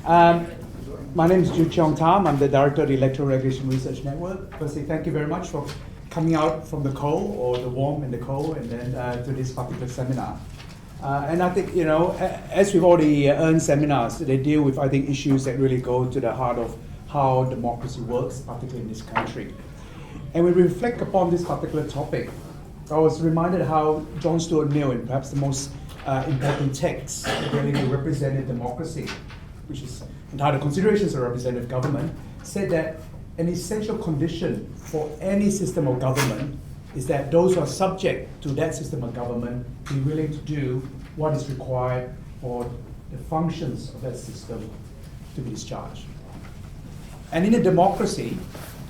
My name is Ju Cheong Tam. I'm the Director of the Electoral Regulation Research Network. Firstly, thank you very much for coming out from the cold, or the warm and the cold, and then to this particular seminar. And I think, as with all the EARN seminars, they deal with, I think, issues that really go to the heart of how democracy works, particularly in this country. And when we reflect upon this particular topic, I was reminded how John Stuart Mill, in perhaps the most important text dealing with representative democracy, which is entitled Considerations of Representative Government, said that an essential condition for any system of government is that those who are subject to that system of government be willing to do what is required for the functions of that system to be discharged. And in a democracy,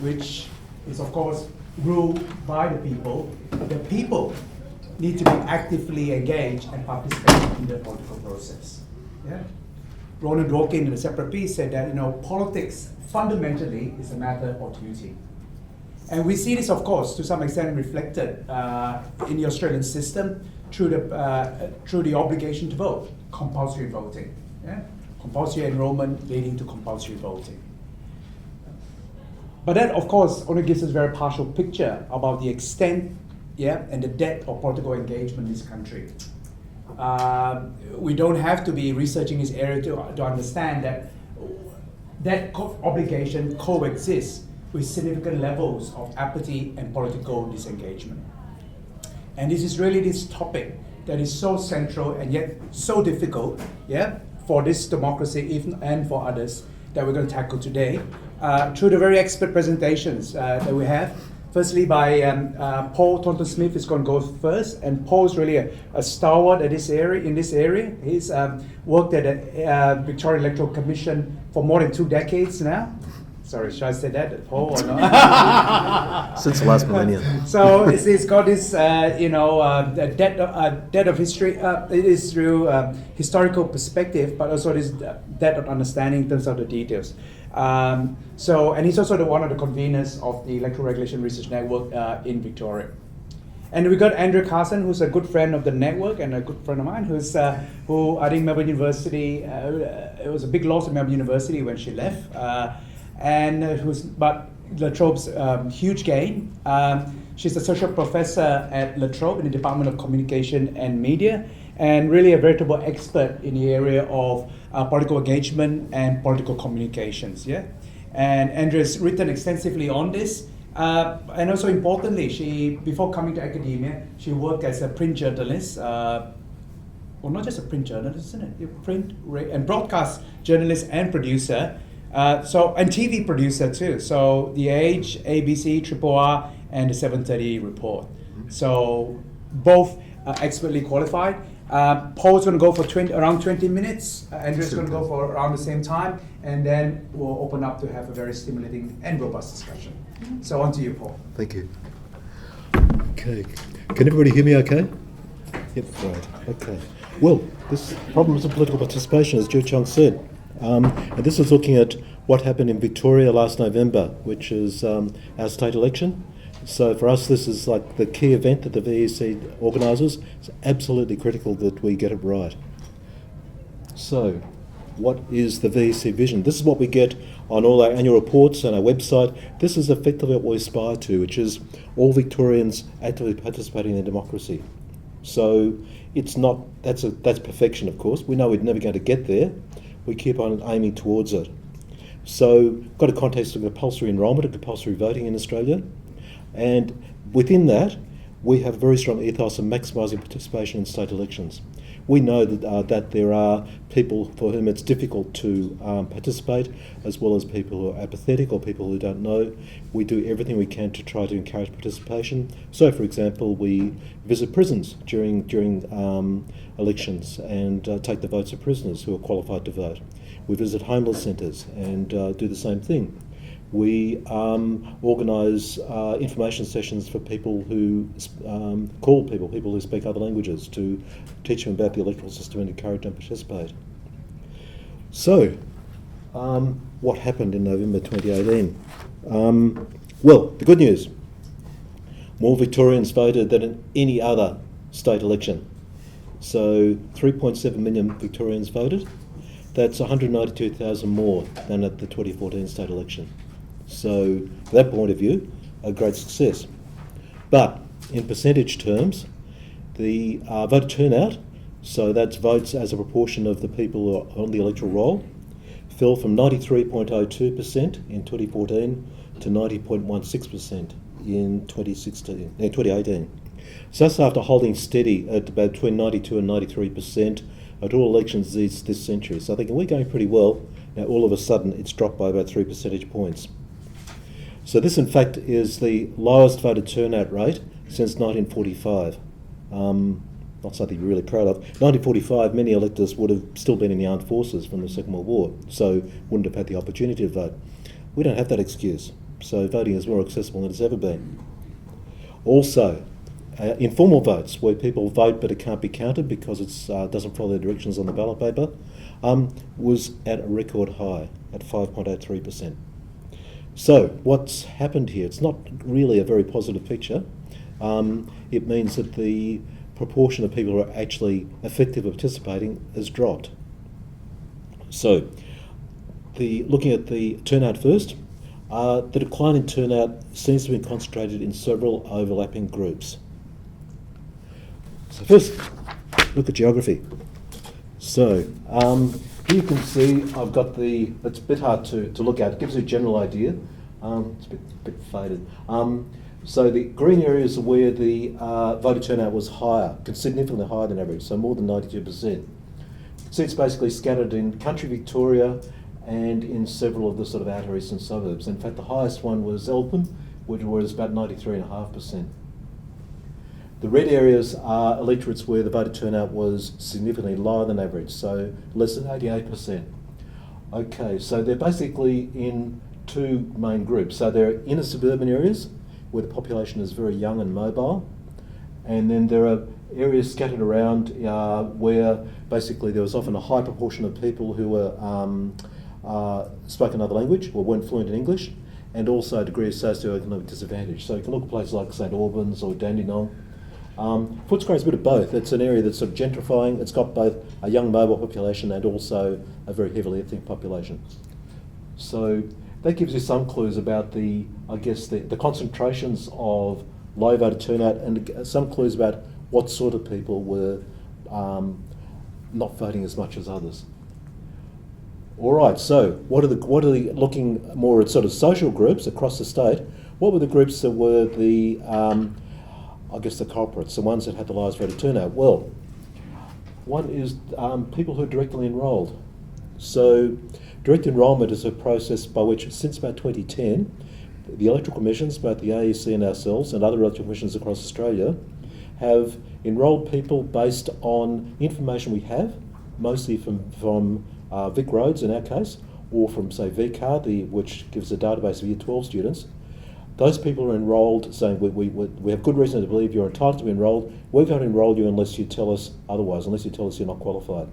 which is of course ruled by the people need to be actively engaged and participate in the political process. Yeah? Ronald Dworkin in a separate piece said that politics fundamentally is a matter of duty. And we see this, of course, to some extent reflected in the Australian system through the obligation to vote, compulsory voting. Yeah? Compulsory enrolment leading to compulsory voting. But that, of course, only gives us a very partial picture about the extent and the depth of political engagement in this country. We don't have to be researching this area to understand that obligation coexists with significant levels of apathy and political disengagement. And this is really this topic that is so central and yet so difficult for this democracy and for others that we're going to tackle today through the very expert presentations that we have. Firstly, by Paul Thornton-Smith is going to go first, and Paul's really a stalwart in this area. He's worked at the Victorian Electoral Commission for more than 2 decades now. Sorry, should I say that, Paul, or not? Since the last millennium. So it's got this, depth of history. It is through historical perspective, but also this depth of understanding in terms of the details. And he's also one of the conveners of the Electoral Regulation Research Network in Victoria. And we got Andrea Carson, who's a good friend of the network and a good friend of mine, who I think Melbourne University, it was a big loss at Melbourne University when she left. But La Trobe's huge gain. She's associate professor at La Trobe in the Department of Communication and Media, and really a veritable expert in the area of political engagement and political communications. Yeah, and Andrea's written extensively on this, and also importantly, before coming to academia, she worked as a print journalist. Well, not just a print journalist, isn't it? Print and broadcast journalist and producer. And TV producer too. So The Age, ABC, Triple R, and the 7:30 Report. So both expertly qualified. Paul's going to go for around 20 minutes. Andrea's going to go for around the same time, and then we'll open up to have a very stimulating and robust discussion. So on to you, Paul. Thank you. Okay. Can everybody hear me okay? Yep, right. Okay. Well, this problems of political participation, as Ju Cheong said. And this is looking at what happened in Victoria last November, which is our state election. So for us, this is like the key event that the VEC organises. It's absolutely critical that we get it right. So, what is the VEC vision? This is what we get on all our annual reports and our website. This is effectively what we aspire to, which is all Victorians actively participating in democracy. So it's not, that's perfection, of course. We know we're never going to get there. We keep on aiming towards it. So, got a context of compulsory enrolment and compulsory voting in Australia. And within that, we have a very strong ethos of maximising participation in state elections. We know that there are people for whom it's difficult to participate, as well as people who are apathetic or people who don't know. We do everything we can to try to encourage participation. So, for example, we visit prisons during elections and take the votes of prisoners who are qualified to vote. We visit homeless centres and do the same thing. We organise information sessions for people who people who speak other languages to teach them about the electoral system and encourage them to participate. So, what happened in November 2018? Well, the good news, more Victorians voted than in any other state election. So 3.7 million Victorians voted. that's 192,000 more than at the 2014 state election. So, from that point of view, a great success. But in percentage terms, the voter turnout, so that's votes as a proportion of the people who are on the electoral roll, fell from 93.02% in 2014 to 90.16% in 2018. So that's after holding steady at about between 92 and 93% at all elections this century. So I think we're going pretty well. Now all of a sudden it's dropped by about 3 percentage points. So this in fact is the lowest voter turnout rate since 1945. Not something you're really proud of. 1945, many electors would have still been in the armed forces from the Second World War, so wouldn't have had the opportunity to vote. We don't have that excuse, so voting is more accessible than it's ever been. Also, informal votes, where people vote but it can't be counted because it doesn't follow the directions on the ballot paper, was at a record high at 5.83%. So what's happened here? It's not really a very positive picture. It means that the proportion of people who are actually effective at participating has dropped. So, looking at the turnout first, the decline in turnout seems to be concentrated in several overlapping groups. So first, look at geography. So, here you can see I've got it's a bit hard to look at, it gives you a general idea. It's a bit faded. So the green areas are where the voter turnout was higher, significantly higher than average, so more than 92%. You can see it's basically scattered in country Victoria and in several of the sort of outer eastern suburbs. In fact, the highest one was Eltham, which was about 93.5%. The red areas are electorates where the voter turnout was significantly lower than average, so less than 88%. Okay, so they're basically in two main groups. So they're inner suburban areas, where the population is very young and mobile. And then there are areas scattered around where basically there was often a high proportion of people who were spoke another language or weren't fluent in English, and also a degree of socioeconomic disadvantage. So you can look at places like St Albans or Dandenong. Footscray is a bit of both. It's an area that's sort of gentrifying. It's got both a young mobile population and also a very heavily ethnic population. So that gives you some clues about the concentrations of low voter turnout and some clues about what sort of people were not voting as much as others. All right, so what are the looking more at sort of social groups across the state? What were the groups that were the the culprits, the ones that had the lowest voter turnout? Well, one is people who are directly enrolled. So direct enrolment is a process by which, since about 2010, the electoral commissions, both the AEC and ourselves and other electoral commissions across Australia, have enrolled people based on information we have, mostly from Vic Roads in our case, or from, say, VCAR, which gives a database of Year 12 students. Those people are enrolled saying we have good reason to believe you're entitled to be enrolled. We're going to enrol you unless you tell us otherwise, unless you tell us you're not qualified.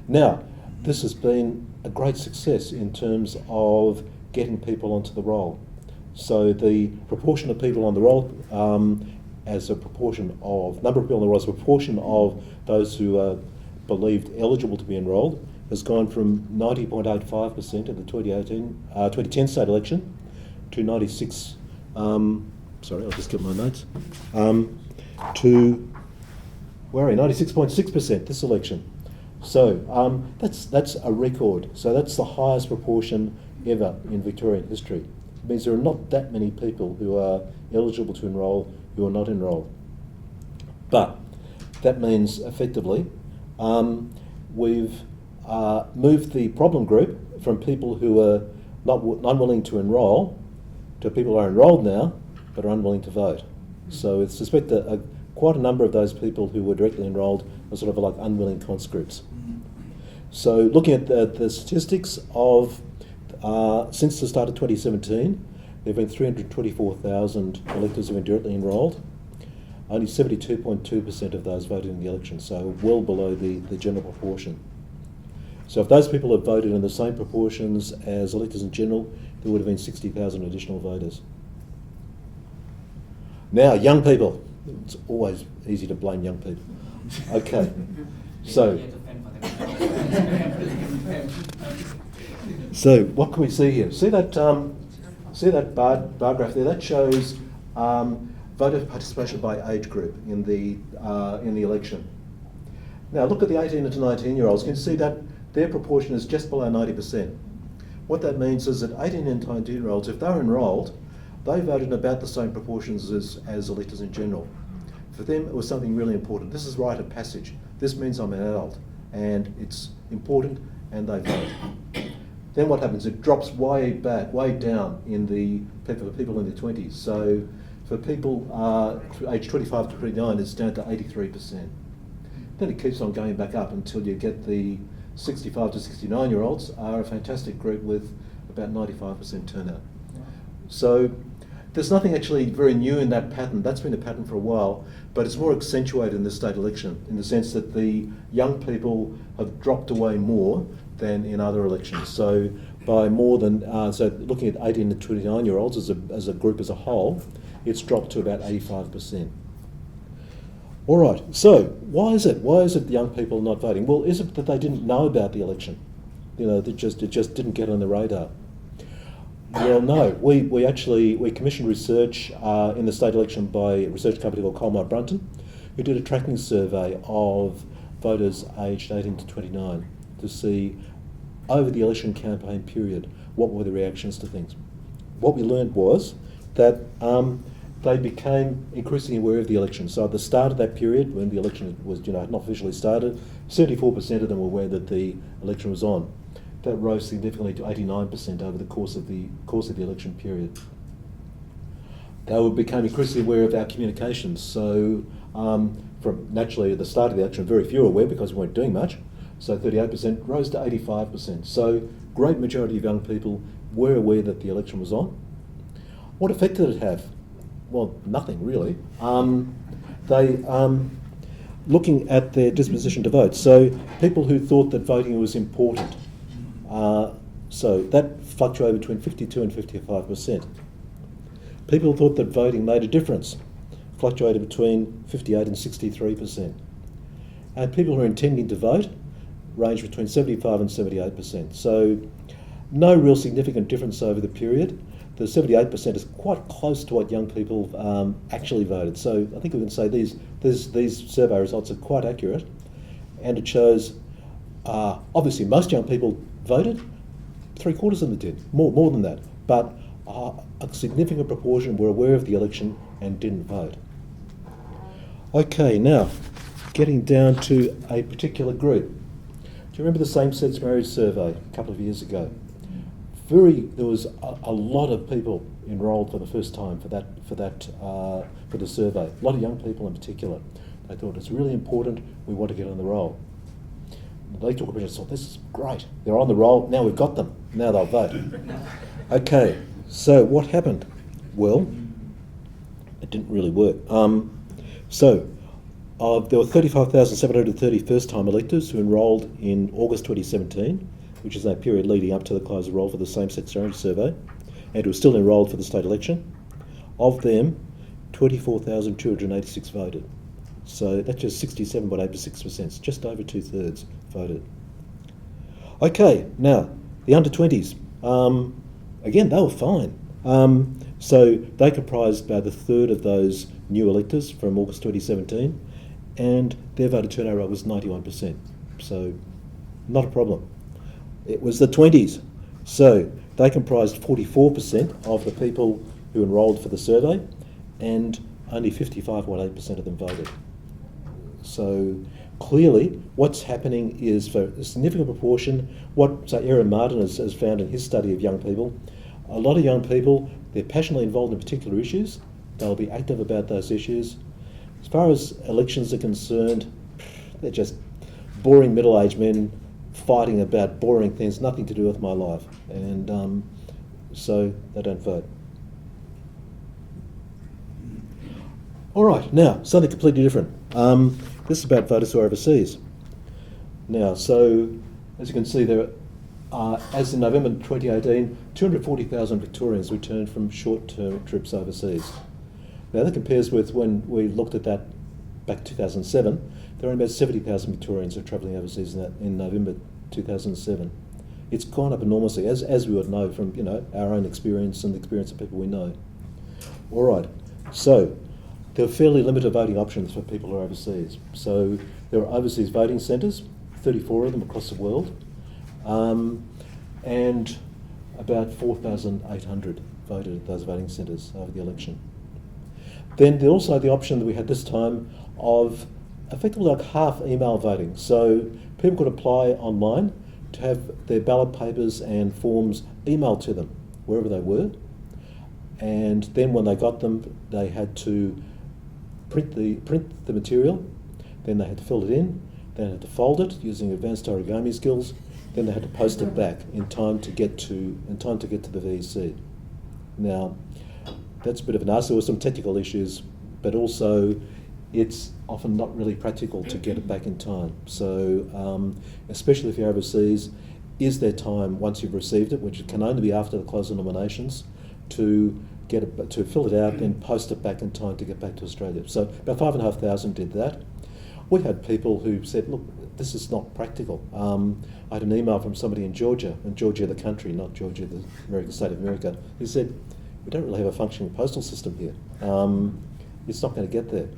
Now, this has been a great success in terms of getting people onto the roll. So the proportion of people on the roll as a proportion of, number of people on the roll as a proportion of those who are believed eligible to be enrolled has gone from 90.85% in the 2010 state election to 96, sorry, I'll just get my notes, to 96.6% this election. So that's a record. So that's the highest proportion ever in Victorian history. It means there are not that many people who are eligible to enrol who are not enrolled. But that means effectively we've moved the problem group from people who are unwilling to enrol to people who are enrolled now but are unwilling to vote. So I suspect that quite a number of those people who were directly enrolled are sort of like unwilling conscripts. So looking at the statistics of since the start of 2017, there have been 324,000 electors who have been directly enrolled. Only 72.2% of those voted in the election, so well below the general proportion. So if those people had voted in the same proportions as electors in general, there would have been 60,000 additional voters. Now, young people. It's always easy to blame young people. Okay, so So what can we see here? See that bar graph there? That shows voter participation by age group in the election. Now look at the 18 to 19-year-olds. You can see that their proportion is just below 90%. What that means is that 18 and 19-year-olds, if they're enrolled, they voted in about the same proportions as electors in general. For them, it was something really important. This is rite of passage. This means I'm an adult, and it's important, and they vote. Then what happens? It drops way back, way down in the people in their 20s. So for people aged 25 to 29, it's down to 83%. Then it keeps on going back up until you get the 65 to 69-year-olds are a fantastic group with about 95% turnout. So there's nothing actually very new in that pattern. That's been a pattern for a while, but it's more accentuated in the state election in the sense that the young people have dropped away more than in other elections. So by more than, so looking at 18 to 29-year-olds as a group as a whole, it's dropped to about 85%. All right, so why is it? Why is it the young people not voting? Well, is it that they didn't know about the election? You know, it just didn't get on the radar. Well, no. We commissioned research in the state election by a research company called Colmar Brunton, who did a tracking survey of voters aged 18 to 29 to see over the election campaign period what were the reactions to things. What we learned was that they became increasingly aware of the election. So at the start of that period, when the election was, not officially started, 74% of them were aware that the election was on. That rose significantly to 89% over the course of the election period. They became increasingly aware of our communications. So from naturally at the start of the election, very few were aware because we weren't doing much. So 38% rose to 85%. So great majority of young people were aware that the election was on. What effect did it have? Well, nothing really. Looking at their disposition to vote, so people who thought that voting was important, so that fluctuated between 52 and 55%. People who thought that voting made a difference, fluctuated between 58 and 63%. And people who are intending to vote ranged between 75 and 78%. So no real significant difference over the period. The 78% is quite close to what young people actually voted. So I think we can say these survey results are quite accurate, and it shows obviously most young people voted, 3/4 of them did, more than that, but a significant proportion were aware of the election and didn't vote. Okay, now getting down to a particular group. Do you remember the same-sex marriage survey a couple of years ago? There was a lot of people enrolled for the first time for the survey. A lot of young people in particular. They thought it's really important. We want to get on the roll. They took a picture and thought, this is great. They're on the roll. Now we've got them. Now they'll vote. Okay. So what happened? Well, it didn't really work. There were 35,730 first-time electors who enrolled in August 2017. Which is that period leading up to the close of roll for the same-sex marriage survey, and who are still enrolled for the state election. Of them, 24,286 voted. So that's just 67.86%, just over 2/3 voted. Okay, now, the under-20s. Again, they were fine. So they comprised about a third of those new electors from August 2017, and their voter turnout rate was 91%. So not a problem. It was the 20s. So they comprised 44% of the people who enrolled for the survey, and only 55.8% of them voted. So clearly what's happening is for a significant proportion, what Aaron Martin has found in his study of young people, a lot of young people, they're passionately involved in particular issues, they'll be active about those issues. As far as elections are concerned, they're just boring middle-aged men fighting about boring things, nothing to do with my life, and so they don't vote. All right, now something completely different. This is about voters who are overseas. Now, so as you can see, there are, as in November 2018, 240,000 Victorians returned from short-term trips overseas. Now that compares with when we looked at that back in 2007. There were about 70,000 Victorians who were travelling overseas in November 2007. It's gone up enormously, as we would know from our own experience and the experience of people we know. All right, so there are fairly limited voting options for people who are overseas. So there are overseas voting centres, 34 of them across the world, and about 4,800 voted at those voting centres over the election. Then there's also the option that we had this time of effectively like half email voting. So people could apply online to have their ballot papers and forms emailed to them wherever they were, and then when they got them, they had to print the material, then they had to fill it in, then they had to fold it using advanced origami skills, then they had to post it back in time to get to the VEC. Now, that's a bit of an ask. There were some technical issues, but also it's often not really practical to get it back in time. So, especially if you're overseas, is there time once you've received it, which can only be after the close of nominations, to get it, to fill it out, then post it back in time to get back to Australia? So about 5,500 did that. We had people who said, look, this is not practical. I had an email from somebody in Georgia, and Georgia the country, not Georgia the American state of America, who said, we don't really have a functioning postal system here. It's not going to get there.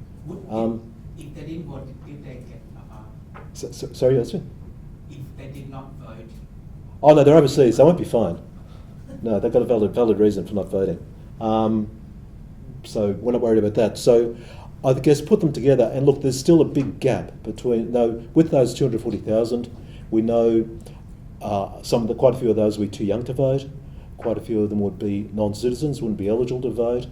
If they didn't vote, did they get? Sorry, Yasmin? If they did not vote. Oh no, they're overseas. They won't be fined. No, they've got a valid reason for not voting. So we're not worried about that. So I guess put them together, and look, there's still a big gap between. No, with those 240,000, we know quite a few of those would be too young to vote. Quite a few of them would be non-citizens, wouldn't be eligible to vote.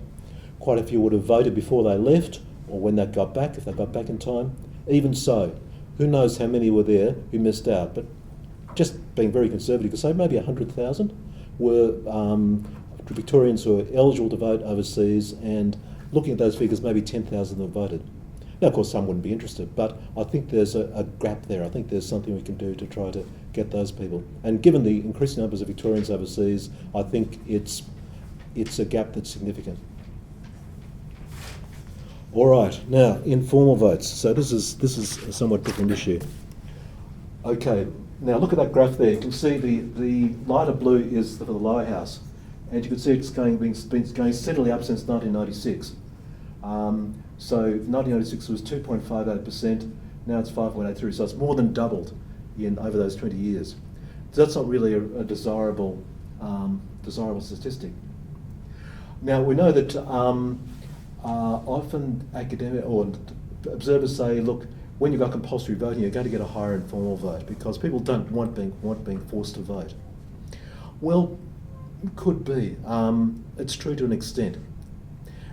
Quite a few would have voted before they left, or when they got back, if they got back in time. Even so, who knows how many were there who missed out? But just being very conservative, to say maybe 100,000 were Victorians who were eligible to vote overseas, and looking at those figures, maybe 10,000 that voted. Now, of course, some wouldn't be interested, but I think there's a gap there. I think there's something we can do to try to get those people. And given the increasing numbers of Victorians overseas, I think it's a gap that's significant. All right, now informal votes. So this is a somewhat different issue. Okay, now look at that graph there. You can see the lighter blue is for the lower house, and you can see it's been going steadily up since 1996. So 1996 was 2.58%. Now it's 5.83. So it's more than doubled over those 20 years. So that's not really a desirable statistic. Now we know that. Often academic or observers say, look, when you've got compulsory voting, you're going to get a higher informal vote because people don't want being forced to vote. Well, it could be. It's true to an extent.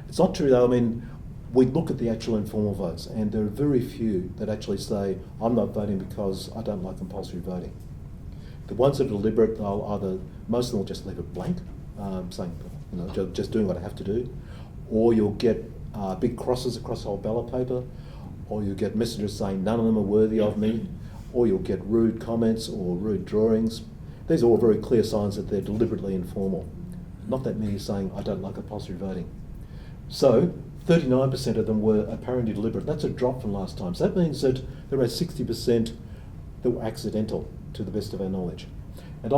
It's not true though. I mean, we look at the actual informal votes, and there are very few that actually say, I'm not voting because I don't like compulsory voting. The ones that are deliberate, most of them will just leave it blank, saying, just doing what I have to do. Or you'll get big crosses across the whole ballot paper, or you'll get messages saying none of them are worthy of me, or you'll get rude comments or rude drawings. These are all very clear signs that they're deliberately informal. Not that many saying, I don't like compulsory voting. So 39% of them were apparently deliberate. That's a drop from last time. So that means that there are 60% that were accidental, to the best of our knowledge. And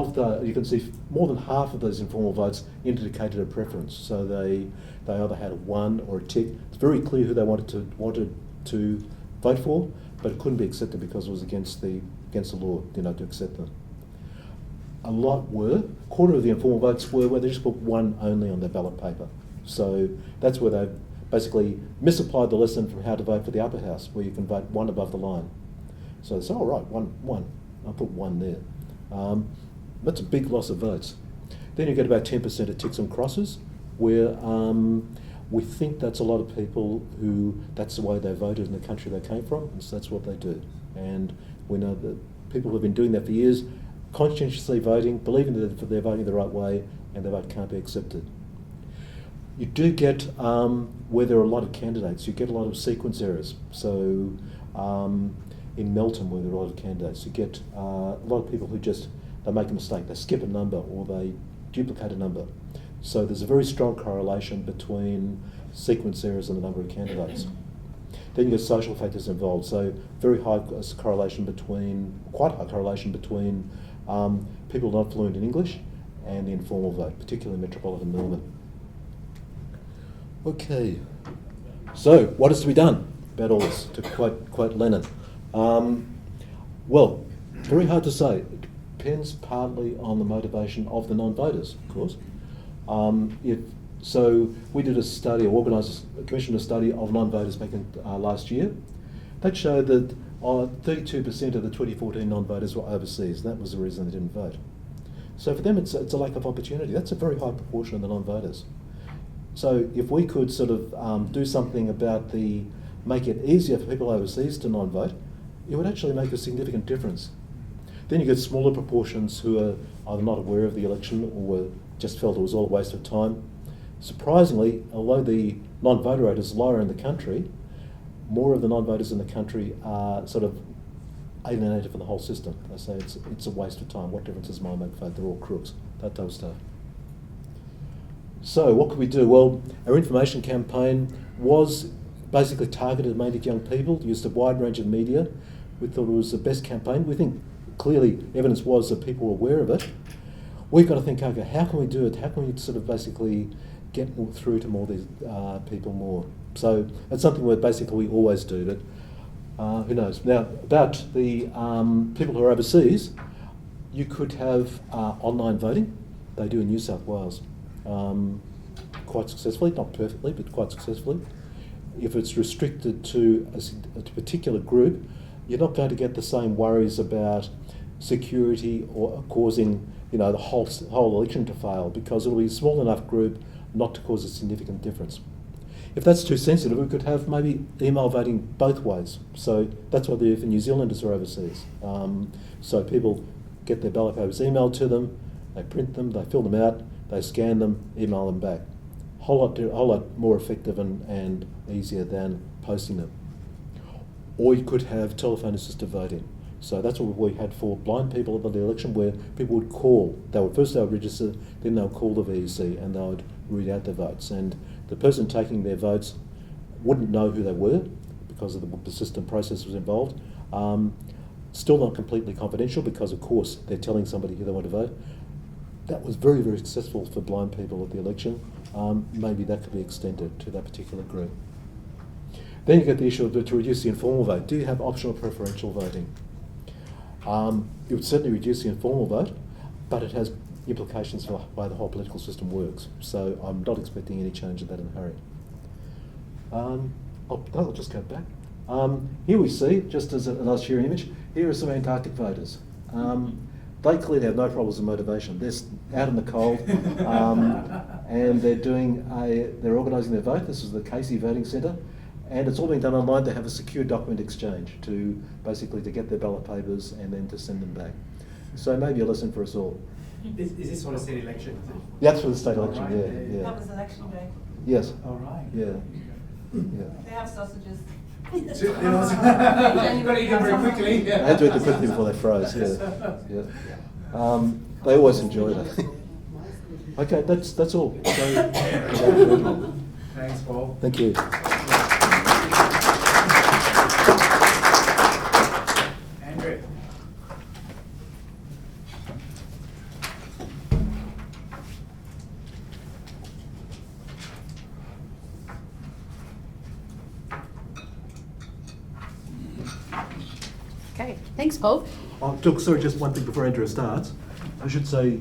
you can see more than half of those informal votes indicated a preference. So they either had a 1 or a tick. It's very clear who they wanted to vote for, but it couldn't be accepted because it was against the law, to accept them. A quarter of the informal votes were where they just put 1 only on their ballot paper. So that's where they basically misapplied the lesson from how to vote for the upper house, where you can vote 1 above the line. So they say, all right, one. I'll put 1 there. That's a big loss of votes. Then you get about 10% of ticks and crosses, where we think that's a lot of people who, that's the way they voted in the country they came from, and so that's what they do. And we know that people who have been doing that for years, conscientiously voting, believing that they're voting the right way, and their vote can't be accepted. You do get, where there are a lot of candidates, you get a lot of sequence errors. So in Melton, where there are a lot of candidates, you get a lot of people who they make a mistake, they skip a number or they duplicate a number. So there's a very strong correlation between sequence errors and the number of candidates. Then you get social factors involved. So very high correlation between, quite high correlation between people not fluent in English and the informal vote, particularly in metropolitan Melbourne. Okay, so what is to be done about all this, to quote Lenin? Well, very hard to say. It depends partly on the motivation of the non-voters, of course. So we did a study, or commissioned a study of non-voters back in last year. That showed that 32% of the 2014 non-voters were overseas. That was the reason they didn't vote. So for them, it's a lack of opportunity. That's a very high proportion of the non-voters. So if we could sort of do something about make it easier for people overseas to non-vote, it would actually make a significant difference. Then you get smaller proportions who are either not aware of the election or just felt it was all a waste of time. Surprisingly, although the non-voter rate is lower in the country, more of the non-voters in the country are sort of alienated from the whole system. They say it's a waste of time. What difference does mine make vote? They're all crooks. That type of stuff. So what could we do? Well, our information campaign was basically targeted mainly at young people, used a wide range of media. We thought it was the best campaign. We think clearly evidence was that people were aware of it. We've got to think, okay, how can we do it? How can we sort of basically get through to more of these people more? So that's something where basically we always do, but who knows? Now, about the people who are overseas, you could have online voting. They do in New South Wales. Quite successfully, not perfectly, but quite successfully. If it's restricted to a particular group, you're not going to get the same worries about security or causing, the whole election to fail, because it'll be a small enough group not to cause a significant difference. If that's too sensitive, we could have maybe email voting both ways. So that's what they do for New Zealanders who are overseas. So people get their ballot papers emailed to them, they print them, they fill them out, they scan them, email them back. Whole lot more effective and easier than posting them. Or you could have telephone assisted voting. So that's what we had for blind people at the election, where people would call. They would register, then they would call the VEC and they would read out their votes. And the person taking their votes wouldn't know who they were because of the system process was involved. Still not completely confidential because, of course, they're telling somebody who they want to vote. That was very, very successful for blind people at the election. Maybe that could be extended to that particular group. Then you get the issue of to reduce the informal vote. Do you have optional preferential voting? It would certainly reduce the informal vote, but it has implications for the way the whole political system works. So I'm not expecting any change of that in a hurry. I'll just go back. Here we see, just as a nice sharing image, here are some Antarctic voters. They clearly have no problems with motivation. They're out in the cold, and they're organising their vote. This is the Casey Voting Centre, and it's all being done online. They have a secure document exchange to get their ballot papers and then to send them back. So maybe a lesson for us all. Is this for the state election? Yeah, that's for the state election. Right. Yeah. That was election day. Yes. All right. Yeah. They have sausages. You've got to eat them very quickly. I had to eat them quickly before they froze. Yeah. They always enjoy that. Okay, that's all. Thanks, Paul. Thank you. Andrea. Okay, thanks, Paul. Look, sorry, just one thing before Andrea starts. I should say,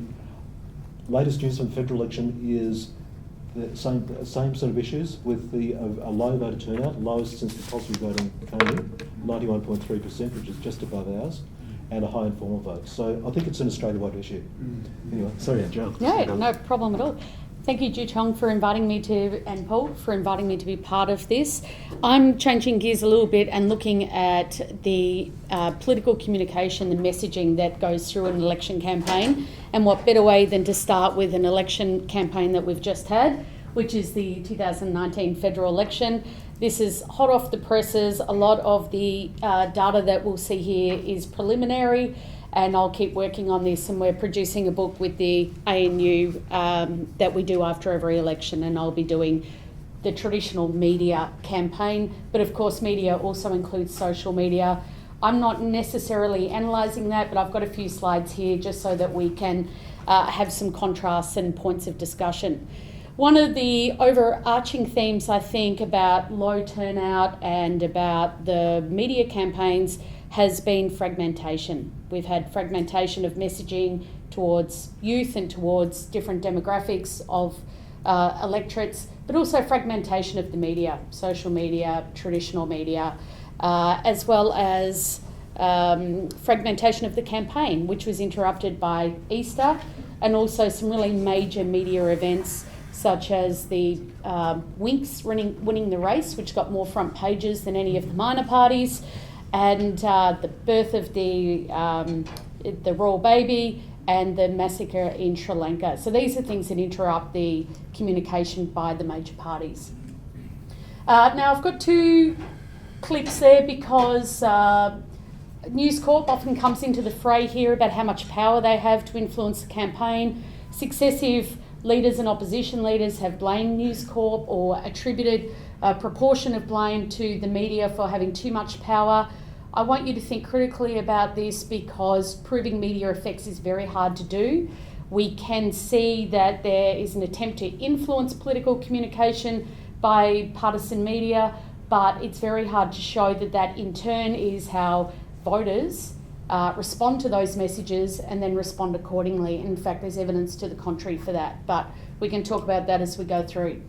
latest news from the federal election is the same sort of issues with a low voter turnout, lowest since compulsory voting came in, 91.3%, which is just above ours, and a high informal vote. So I think it's an Australia-wide issue. Anyway, sorry, Andrea. No problem at all. Thank you, Ju Chong, for inviting me and Paul for inviting me to be part of this. I'm changing gears a little bit and looking at the political communication, the messaging that goes through an election campaign, and what better way than to start with an election campaign that we've just had, which is the 2019 federal election. This is hot off the presses. A lot of the data that we'll see here is preliminary, and I'll keep working on this, and we're producing a book with the ANU that we do after every election, and I'll be doing the traditional media campaign, but of course media also includes social media. I'm not necessarily analysing that, but I've got a few slides here just so that we can have some contrasts and points of discussion. One of the overarching themes, I think, about low turnout and about the media campaigns has been fragmentation. We've had fragmentation of messaging towards youth and towards different demographics of electorates, but also fragmentation of the media, social media, traditional media, as well as fragmentation of the campaign, which was interrupted by Easter, and also some really major media events such as the Winks winning the race, which got more front pages than any of the minor parties, and the birth of the royal baby and the massacre in Sri Lanka. So these are things that interrupt the communication by the major parties. Now I've got two clips there because News Corp often comes into the fray here about how much power they have to influence the campaign. Successive leaders and opposition leaders have blamed News Corp or attributed a proportion of blame to the media for having too much power. I want you to think critically about this because proving media effects is very hard to do. We can see that there is an attempt to influence political communication by partisan media, but it's very hard to show that that in turn is how voters respond to those messages and then respond accordingly. In fact, there's evidence to the contrary for that, but we can talk about that as we go through.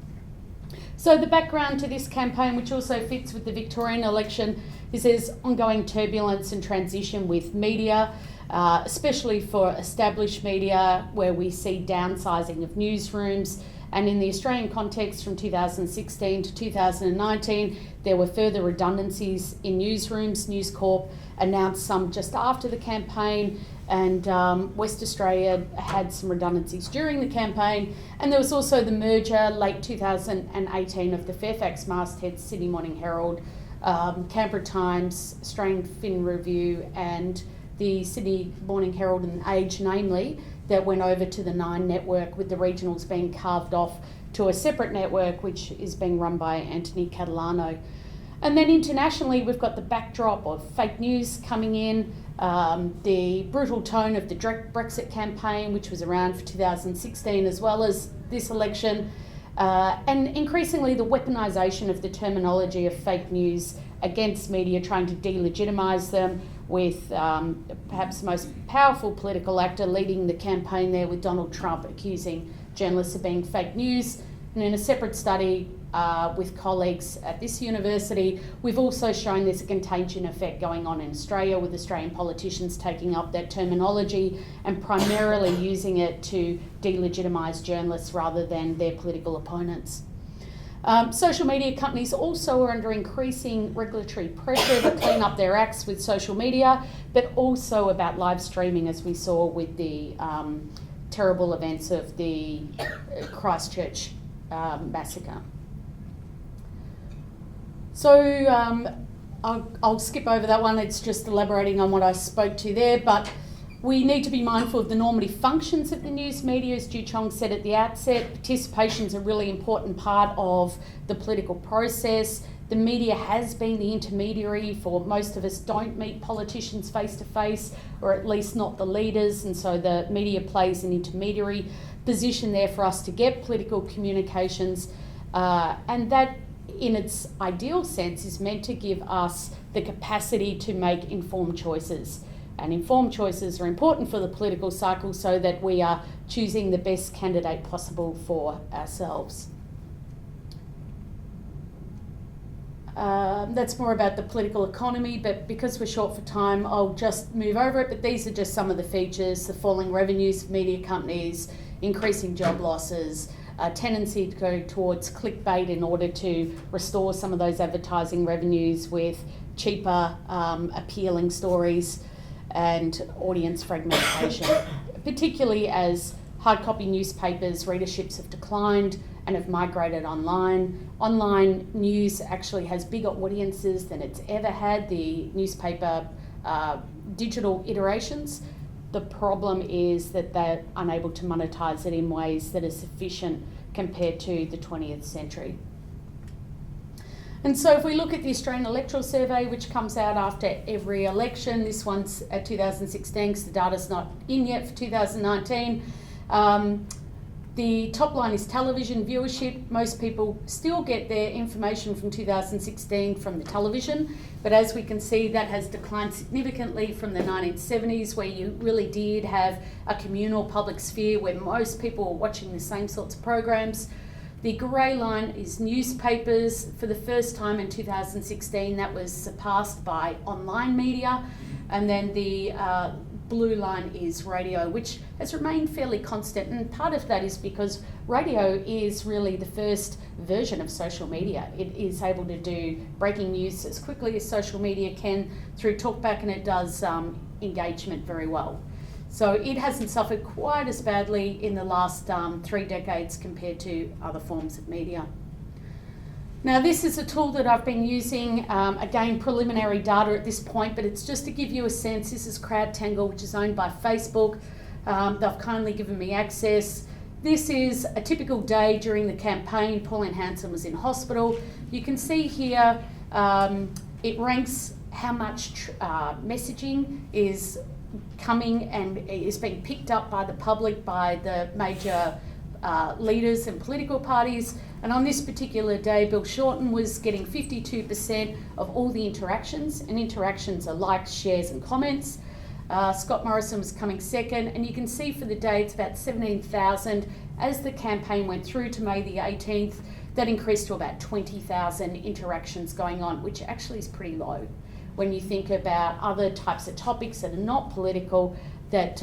So the background to this campaign, which also fits with the Victorian election, is there's ongoing turbulence and transition with media, especially for established media, where we see downsizing of newsrooms. And in the Australian context, from 2016 to 2019, there were further redundancies in newsrooms. News Corp announced some just after the campaign, and West Australia had some redundancies during the campaign. And there was also the merger late 2018 of the Fairfax mastheads, Sydney Morning Herald, Canberra Times, Australian Fin Review, and the Sydney Morning Herald and Age, namely, that went over to the Nine network, with the regionals being carved off to a separate network which is being run by Anthony Catalano. And then internationally, we've got the backdrop of fake news coming in, the brutal tone of the Brexit campaign, which was around for 2016 as well as this election, and increasingly the weaponisation of the terminology of fake news against media, trying to delegitimise them, with perhaps the most powerful political actor leading the campaign there, with Donald Trump accusing journalists of being fake news. And in a separate study with colleagues at this university, we've also shown there's a contagion effect going on in Australia, with Australian politicians taking up that terminology and primarily using it to delegitimise journalists rather than their political opponents. Social media companies also are under increasing regulatory pressure to clean up their acts with social media, but also about live streaming, as we saw with the terrible events of the Christchurch massacre. So I'll skip over that one. It's just elaborating on what I spoke to there, but we need to be mindful of the normative functions of the news media, as Ju Chong said at the outset. Participation is a really important part of the political process. The media has been the intermediary for most of us. Don't meet politicians face to face, or at least not the leaders, and so the media plays an intermediary position there for us to get political communications, and that in its ideal sense is meant to give us the capacity to make informed choices. And informed choices are important for the political cycle so that we are choosing the best candidate possible for ourselves. That's more about the political economy, but because we're short for time, I'll just move over it. But these are just some of the features: the falling revenues of media companies, increasing job losses, a tendency to go towards clickbait in order to restore some of those advertising revenues with cheaper, appealing stories, and audience fragmentation, particularly as hard copy newspapers' readerships have declined and have migrated online. Online news actually has bigger audiences than it's ever had, the newspaper digital iterations. The problem is that they're unable to monetise it in ways that are sufficient compared to the 20th century. And so if we look at the Australian Electoral Survey, which comes out after every election, this one's at 2016 because the data's not in yet for 2019. The top line is television viewership. Most people still get their information from 2016 from the television, but as we can see, that has declined significantly from the 1970s, where you really did have a communal public sphere where most people were watching the same sorts of programs. The grey line is newspapers. For the first time in 2016, that was surpassed by online media. And then the blue line is radio, which has remained fairly constant. And part of that is because radio is really the first version of social media. It is able to do breaking news as quickly as social media can through talkback, and it does engagement very well. So it hasn't suffered quite as badly in the last 3 decades compared to other forms of media. Now, this is a tool that I've been using, again, preliminary data at this point, but it's just to give you a sense. This is CrowdTangle, which is owned by Facebook. They've kindly given me access. This is a typical day during the campaign. Pauline Hanson was in hospital. You can see here it ranks how much messaging is coming and is being picked up by the public, by the major leaders and political parties. And on this particular day, Bill Shorten was getting 52% of all the interactions, and interactions are likes, shares and comments. Scott Morrison was coming second, and you can see for the day it's about 17,000. As the campaign went through to May the 18th, that increased to about 20,000 interactions going on, which actually is pretty low when you think about other types of topics that are not political, that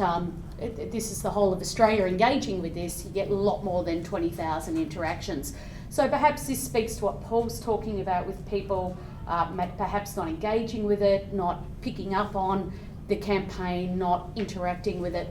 this is the whole of Australia engaging with this. You get a lot more than 20,000 interactions. So perhaps this speaks to what Paul's talking about with people perhaps not engaging with it, not picking up on the campaign, not interacting with it.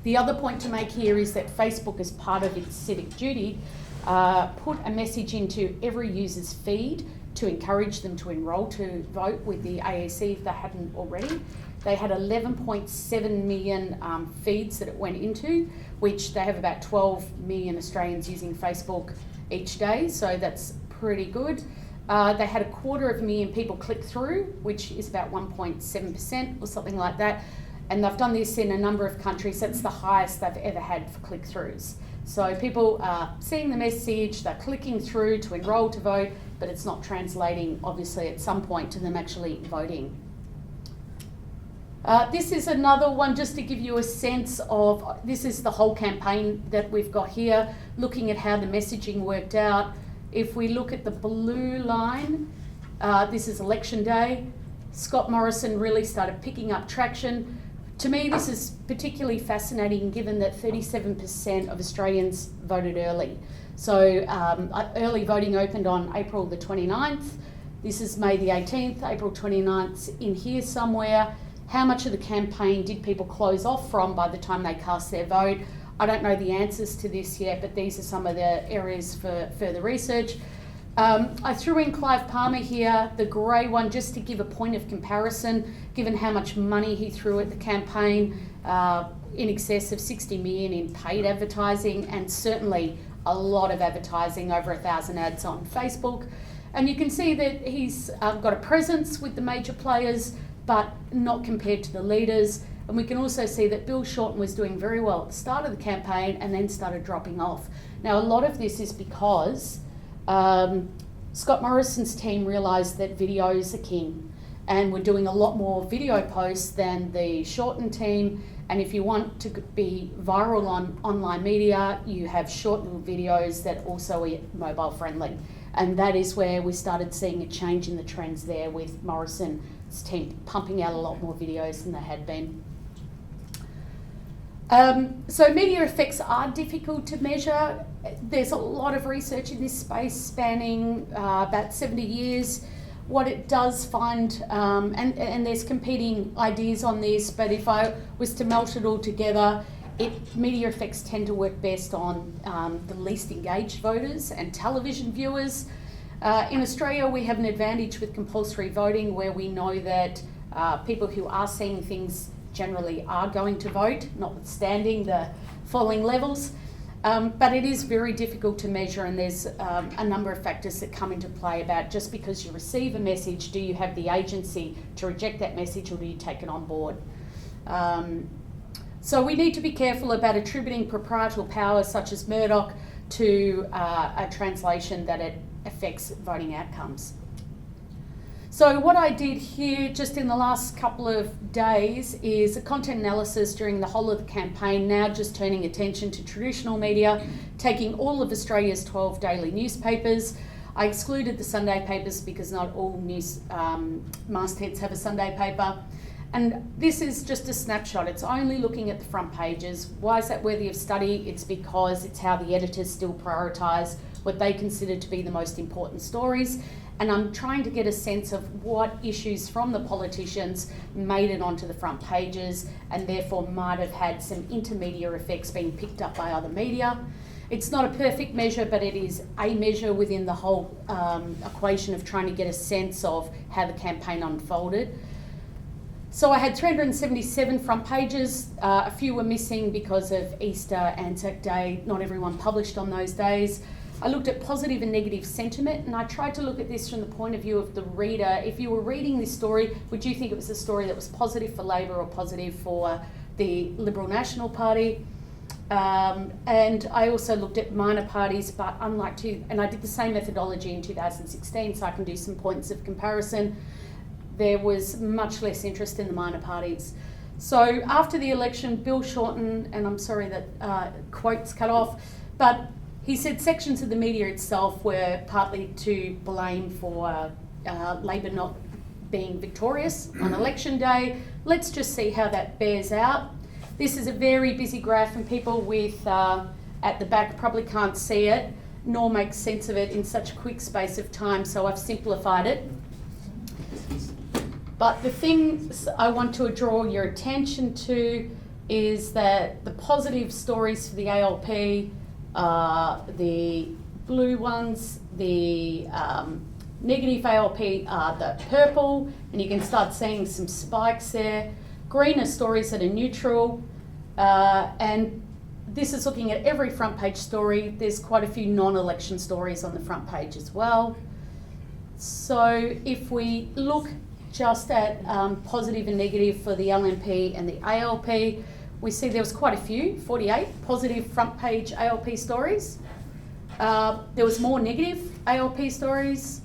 The other point to make here is that Facebook, as part of its civic duty, put a message into every user's feed to encourage them to enrol to vote with the AEC if they hadn't already. They had 11.7 million feeds that it went into, which they have about 12 million Australians using Facebook each day, so that's pretty good. They had 250,000 people click through, which is about 1.7% or something like that. And they've done this in a number of countries. That's the highest they've ever had for click-throughs. So people are seeing the message, they're clicking through to enrol to vote, but it's not translating, obviously, at some point to them actually voting. This is another one just to give you a sense of, this is the whole campaign that we've got here, looking at how the messaging worked out. If we look at the blue line, this is election day. Scott Morrison really started picking up traction. To me, this is particularly fascinating given that 37% of Australians voted early. So early voting opened on April the 29th. This is May the 18th, April 29th in here somewhere. How much of the campaign did people close off from by the time they cast their vote? I don't know the answers to this yet, but these are some of the areas for further research. I threw in Clive Palmer here, the grey one, just to give a point of comparison, given how much money he threw at the campaign, in excess of 60 million in paid advertising, and certainly a lot of advertising, over 1,000 ads on Facebook. And you can see that he's got a presence with the major players, but not compared to the leaders. And we can also see that Bill Shorten was doing very well at the start of the campaign and then started dropping off. Now, a lot of this is because Scott Morrison's team realised that videos are king, and we're doing a lot more video posts than the Shorten team. And if you want to be viral on online media, you have short little videos that also are mobile friendly. And that is where we started seeing a change in the trends there, with Morrison's team pumping out a lot more videos than they had been. So media effects are difficult to measure. There's a lot of research in this space spanning about 70 years. What it does find, and there's competing ideas on this, but if I was to melt it all together, media effects tend to work best on the least engaged voters and television viewers. In Australia, we have an advantage with compulsory voting, where we know that people who are seeing things generally are going to vote, notwithstanding the falling levels. But it is very difficult to measure, and there's a number of factors that come into play about just because you receive a message, do you have the agency to reject that message or do you take it on board? So we need to be careful about attributing proprietorial powers such as Murdoch to a translation that it affects voting outcomes. So what I did here just in the last couple of days is a content analysis during the whole of the campaign, now just turning attention to traditional media, taking all of Australia's 12 daily newspapers. I excluded the Sunday papers because not all news mastheads have a Sunday paper. And this is just a snapshot. It's only looking at the front pages. Why is that worthy of study? It's because it's how the editors still prioritise what they consider to be the most important stories. And I'm trying to get a sense of what issues from the politicians made it onto the front pages and therefore might have had some intermediate effects being picked up by other media. It's not a perfect measure, but it is a measure within the whole equation of trying to get a sense of how the campaign unfolded. So I had 377 front pages. A few were missing because of Easter, Anzac Day. Not everyone published on those days. I looked at positive and negative sentiment, and I tried to look at this from the point of view of the reader. If you were reading this story, would you think it was a story that was positive for Labor or positive for the Liberal National Party? And I also looked at minor parties, but and I did the same methodology in 2016, so I can do some points of comparison. There was much less interest in the minor parties. So after the election, Bill Shorten, and I'm sorry that quote's cut off, but he said sections of the media itself were partly to blame for Labor not being victorious on election day. Let's just see how that bears out. This is a very busy graph, and people with at the back probably can't see it, nor make sense of it in such a quick space of time, so I've simplified it. But the things I want to draw your attention to is that the positive stories for the ALP, the blue ones, the negative ALP are the purple, and you can start seeing some spikes there. Green are stories that are neutral, and this is looking at every front page story. There's quite a few non-election stories on the front page as well. So if we look just at positive and negative for the LNP and the ALP, we see there was quite a few, 48 positive front page ALP stories. There was more negative ALP stories.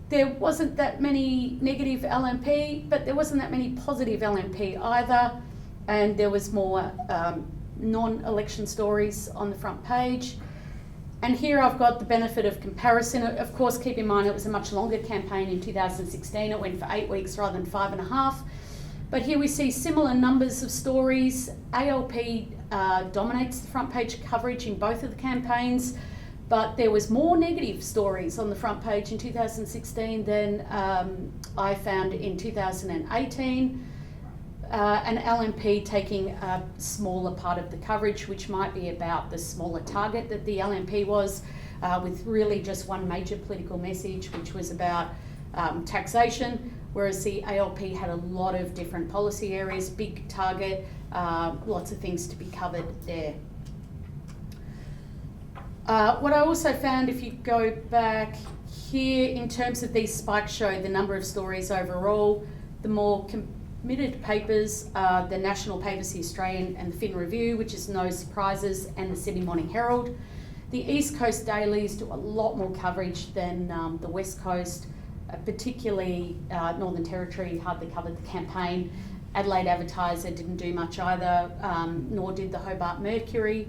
There wasn't that many negative LNP, but there wasn't that many positive LNP either. And there was more non-election stories on the front page. And here I've got the benefit of comparison. Of course, keep in mind it was a much longer campaign in 2016. It went for 8 weeks rather than 5.5. But here we see similar numbers of stories. ALP dominates the front page coverage in both of the campaigns, but there was more negative stories on the front page in 2016 than I found in 2018. And LNP taking a smaller part of the coverage, which might be about the smaller target that the LNP was, with really just one major political message, which was about taxation, whereas the ALP had a lot of different policy areas, big target, lots of things to be covered there. What I also found, if you go back here, in terms of these spikes show the number of stories overall, the more committed papers, the national papers, the Australian and the Fin Review, which is no surprises, and the Sydney Morning Herald. The East Coast dailies do a lot more coverage than the West Coast, particularly Northern Territory hardly covered the campaign. Adelaide Advertiser didn't do much either, nor did the Hobart Mercury.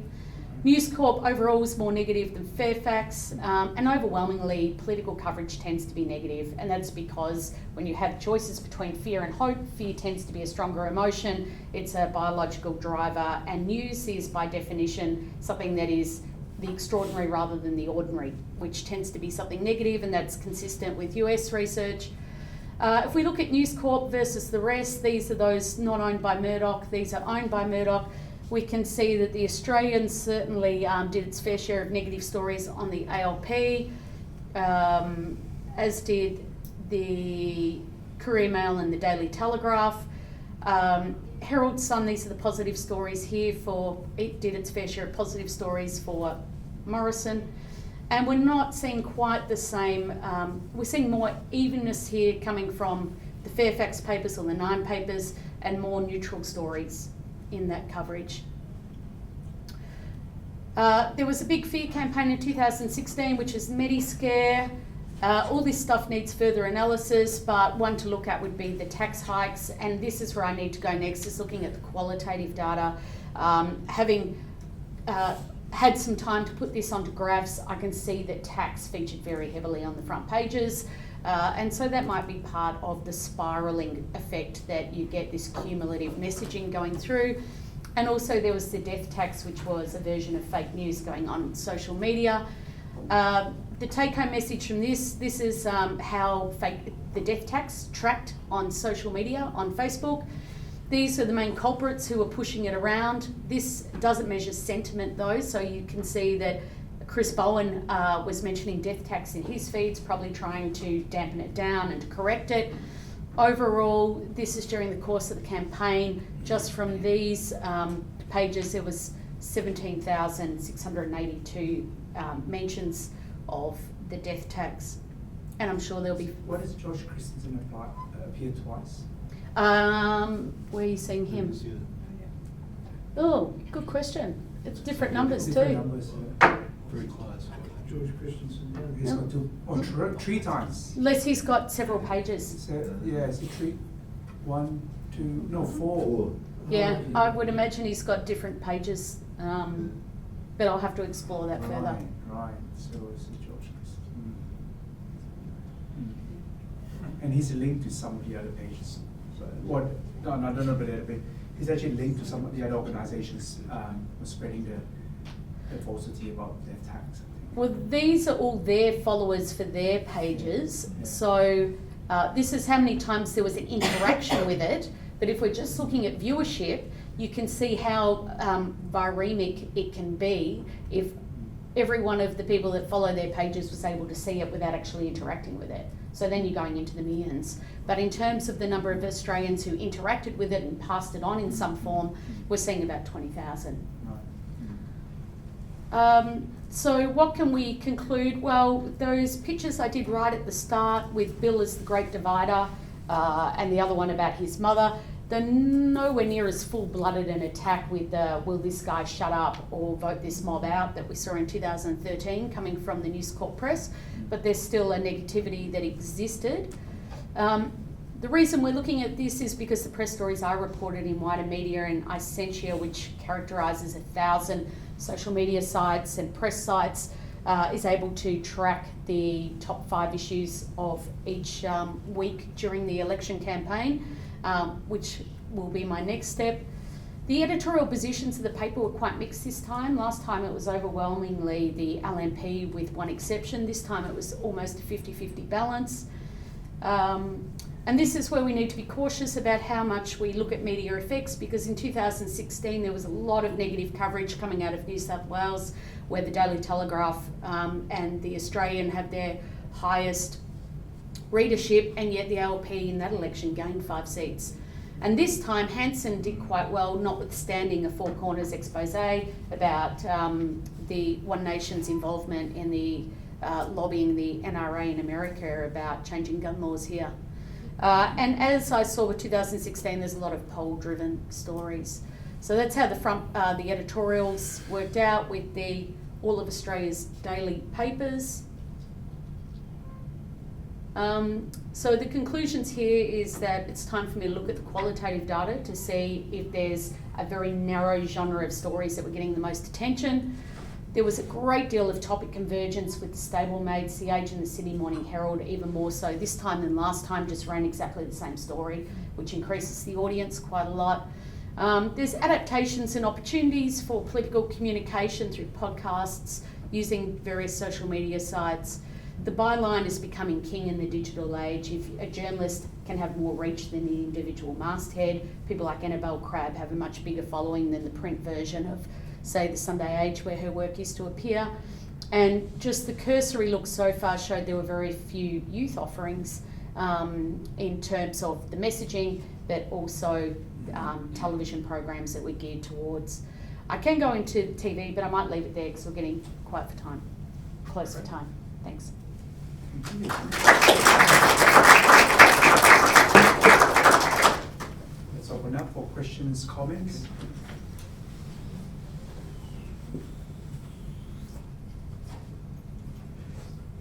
News Corp overall was more negative than Fairfax, and overwhelmingly political coverage tends to be negative, and that's because when you have choices between fear and hope, fear tends to be a stronger emotion. It's a biological driver, and news is by definition something that is the extraordinary rather than the ordinary, which tends to be something negative, and that's consistent with US research. If we look at News Corp versus the rest, these are those not owned by Murdoch, these are owned by Murdoch. We can see that the Australian certainly did its fair share of negative stories on the ALP, as did the Courier Mail and the Daily Telegraph. Herald Sun, these are the positive stories here it did its fair share of positive stories for Morrison. And we're not seeing quite the same, we're seeing more evenness here coming from the Fairfax papers or the Nine papers and more neutral stories in that coverage. There was a big fear campaign in 2016, which is Mediscare. All this stuff needs further analysis, but one to look at would be the tax hikes, and this is where I need to go next, is looking at the qualitative data. Having had some time to put this onto graphs, I can see that tax featured very heavily on the front pages, and so that might be part of the spiralling effect that you get this cumulative messaging going through. And also there was the death tax, which was a version of fake news going on social media. The take-home message from this is how the death tax tracked on social media, on Facebook. These are the main culprits who are pushing it around. This doesn't measure sentiment though, so you can see that Chris Bowen was mentioning death tax in his feeds, probably trying to dampen it down and to correct it. Overall, this is during the course of the campaign. Just from these pages, there was 17,682 mentions of the death tax. And I'm sure there'll be... What does George Christensen appear twice? Where are you seeing him? Oh, good question. It's different numbers Different too. numbers, Very close. George Christensen. He's got two, or three times. Unless he's got several pages. So, yeah, it's a three, 1, 2, no, 4. Yeah, I would imagine he's got different pages, but I'll have to explore that further. Right. So this is George Christensen. And he's linked to some of the other pages. So, I don't know about the other page. He's actually linked to some of the other organisations spreading the falsity about their tax. Well, these are all their followers for their pages. Yeah. So this is how many times there was an interaction with it. But if we're just looking at viewership, you can see how viremic it can be if every one of the people that follow their pages was able to see it without actually interacting with it. So then you're going into the millions. But in terms of the number of Australians who interacted with it and passed it on in some form, we're seeing about 20,000. Right. So what can we conclude? Well, those pictures I did right at the start with Bill as the great divider and the other one about his mother, they're nowhere near as full-blooded an attack with will this guy shut up or vote this mob out that we saw in 2013 coming from the News Corp press, but there's still a negativity that existed. The reason we're looking at this is because the press stories are reported in wider media, and Isentia, which characterises 1,000 social media sites and press sites, is able to track the top 5 issues of each week during the election campaign, which will be my next step. The editorial positions of the paper were quite mixed this time. Last time it was overwhelmingly the LNP with one exception. This time it was almost a 50-50 balance. And this is where we need to be cautious about how much we look at media effects, because in 2016 there was a lot of negative coverage coming out of New South Wales, where the Daily Telegraph and the Australian have their highest readership, and yet the ALP in that election gained 5 seats. And this time Hanson did quite well, notwithstanding a Four Corners expose about the One Nation's involvement in the lobbying the NRA in America about changing gun laws here. And as I saw with 2016, there's a lot of poll-driven stories. So that's how the editorials worked out with all of Australia's daily papers. So the conclusions here is that it's time for me to look at the qualitative data to see if there's a very narrow genre of stories that were getting the most attention. There was a great deal of topic convergence with the Stablemates, The Age and the Sydney Morning Herald, even more so this time than last time, just ran exactly the same story, which increases the audience quite a lot. There's adaptations and opportunities for political communication through podcasts, using various social media sites. The byline is becoming king in the digital age. If a journalist can have more reach than the individual masthead, people like Annabelle Crabb have a much bigger following than the print version of, say, the Sunday Age, where her work used to appear. And just the cursory look so far showed there were very few youth offerings in terms of the messaging, but also television programs that we geared towards. I can go into TV, but I might leave it there because we're getting quite for time, close for time. Thanks. Let's open up for questions, comments.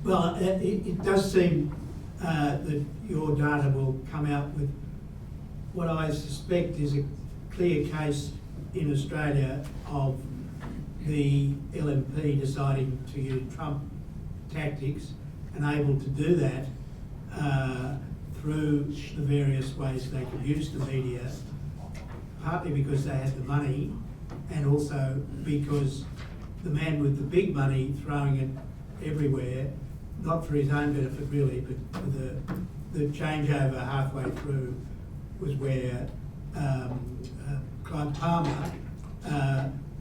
Well, it does seem that your data will come out with what I suspect is a clear case in Australia of the LNP deciding to use Trump tactics and able to do that through the various ways they could use the media, partly because they had the money and also because the man with the big money throwing it everywhere, not for his own benefit really, but for the changeover halfway through was where Clive Palmer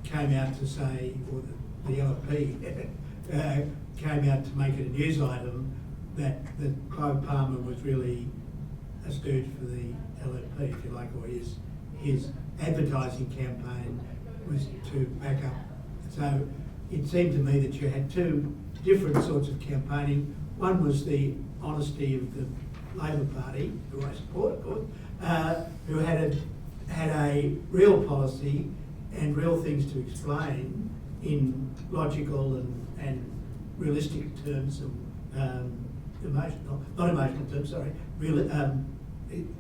came out to say, or the LFP came out to make it a news item that Clive Palmer was really a stooge for the LFP, if you like, or his advertising campaign was to back up. So it seemed to me that you had two different sorts of campaigning. One was the honesty of the Labor Party, who I support, of course, who had a real policy and real things to explain in logical and realistic terms, not emotional terms, sorry,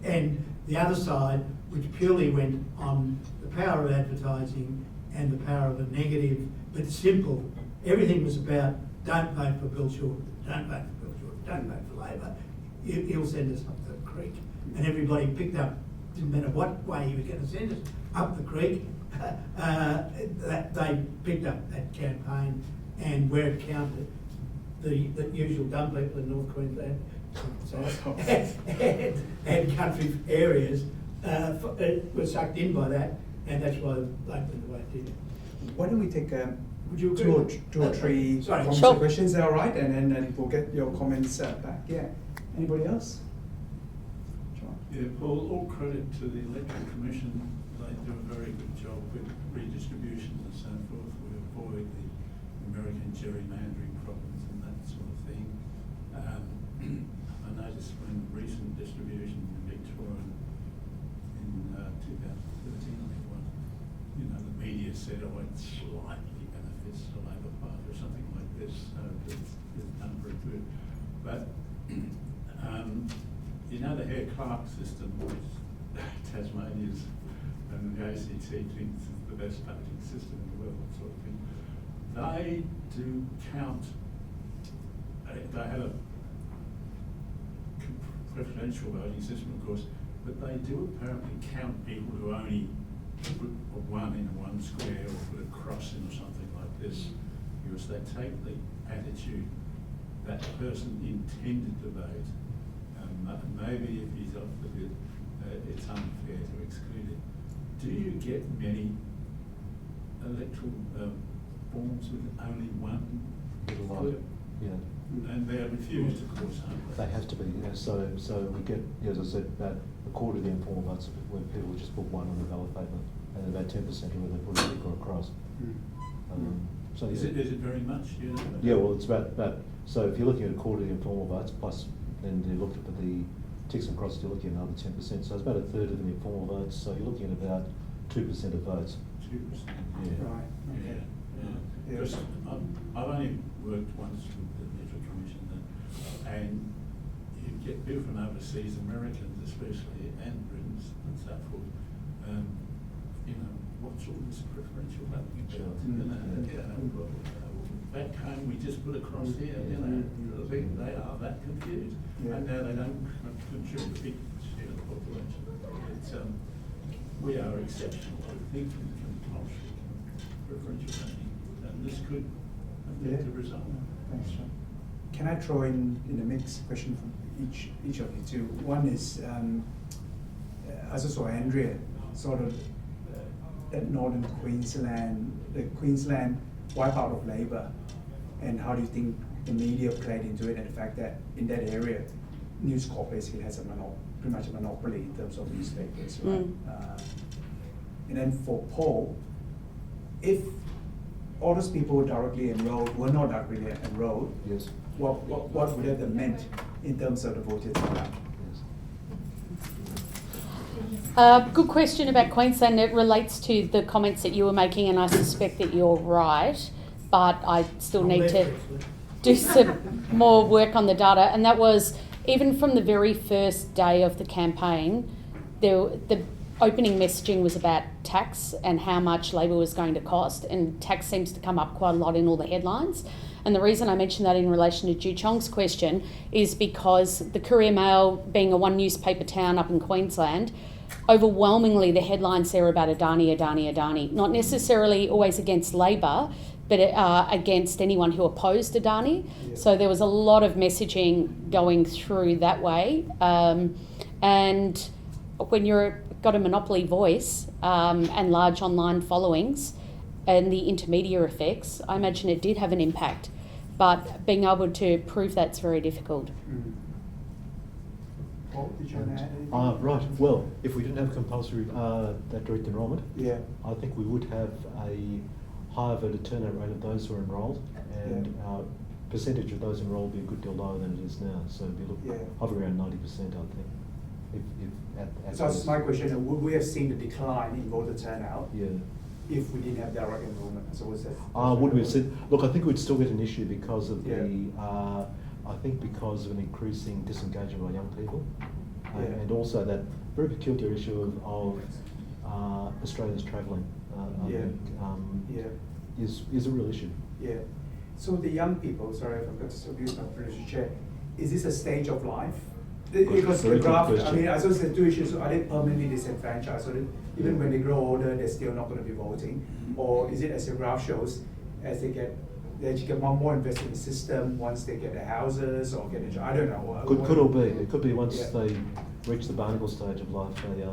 and the other side, which purely went on the power of advertising and the power of a negative but simple. Everything was about don't vote for Bill Shorten, don't vote for Bill Shorten, don't vote for Labor. He'll send us up the creek. And everybody picked up, didn't matter what way he was going to send us up the creek, they picked up that campaign, and where it counted, the usual dumb people in North Queensland and country areas were sucked in by that, and that's why they went the way it did. Why don't we take Would you two or agree? three Sorry. comments Sure. or questions? Is that all right? And then we'll get your comments back. Yeah. Anybody else? John? Yeah, Paul, all credit to the Electoral Commission. They do a very good job with redistribution and so forth. We avoid the American gerrymandering problems and that sort of thing. I noticed when recent distribution in Victoria in 2013, I think it was, the media said, oh, it slightly benefits the Labor Party or something like this, so it's done very good. But the Hare Clark system, which Tasmania's and the ACT thinks is the best voting system in the world, sort of thing. They do count. They have a preferential voting system, of course, but they do apparently count people who only put a 1 in one square or put a cross in or something like this, because they take the attitude that person intended to vote. Maybe if he's off the bit, it's unfair to exclude it. Do you get many electoral forms with only one? Yeah. And they're refused, of course, aren't they? They have to be, so we get, as I said, about a quarter of the informal votes where people just put 1 on the ballot paper, and about 10% where they put a tick or a cross. So Is it very much? Yeah, well, it's about, so if you're looking at a quarter of the informal votes, plus then you look at the ticks and crosses, you're looking at another 10%, so it's about a third of the informal votes, so you're looking at about 2% of votes. 2%. Yeah. Right. Okay. Yeah. Because I've only worked once with the Electoral Commission, and you get people from overseas, Americans especially, and Britons and so forth. What's all this preferential voting about? Back home we just put a cross here, I think they are that confused. Yeah. And now they don't contribute a big share of the population. We are exceptional, I think, in compulsory preferential voting, and this could affect the result. Thanks, John. Can I throw in the mix question from each of you too? One is, as I saw Andrea, sort of that northern Queensland, the Queensland wipeout of Labor, and how do you think the media played into it, and the fact that in that area News Corp basically has pretty much a monopoly in terms of newspapers, right? And then for Paul, if all those people were not directly enrolled, Yes. what would that have meant in terms of the voter turnout? Good question about Queensland. It relates to the comments that you were making, and I suspect that you're right, but I still need to do some more work on the data. And that was, even from the very first day of the campaign, the opening messaging was about tax and how much Labor was going to cost, and tax seems to come up quite a lot in all the headlines. And the reason I mention that in relation to Ju Chong's question is because the Courier Mail, being a one newspaper town up in Queensland, overwhelmingly the headlines there are about Adani, not necessarily always against Labor, but against anyone who opposed Adani. Yeah. So there was a lot of messaging going through that way. And when you've got a monopoly voice and large online followings and the intermediary effects, I imagine it did have an impact. But being able to prove that's very difficult. Paul, did you want to add anything? Right. Well, if we didn't have compulsory that direct enrolment, Yeah. I think we would have a higher voter turnout rate of those who are enrolled, and our percentage of those enrolled would be a good deal lower than it is now. So it'd be hovering around 90%, I think. So that's my question. Would we have seen a decline in voter turnout Yeah. if we didn't have direct enrollment? So was that? Would we have said? Look, I think we'd still get an issue because of Yeah. I think because of an increasing disengagement by young people, Yeah. and also that very peculiar issue of Australians travelling. I Yeah. think is a real issue. Yeah. So the young people, sorry, I forgot to use my privilege to check. Is this a stage of life? Because Very the good graph, question. I mean, I suppose the two issues, are they permanently disenfranchised? So that even when they grow older, they're still not going to be voting? Or is it, as your graph shows, as they actually get more invested in the system once they get their houses or get a job? I don't know. Could all be. It could be once Yeah. they reach the barnacle stage of life, they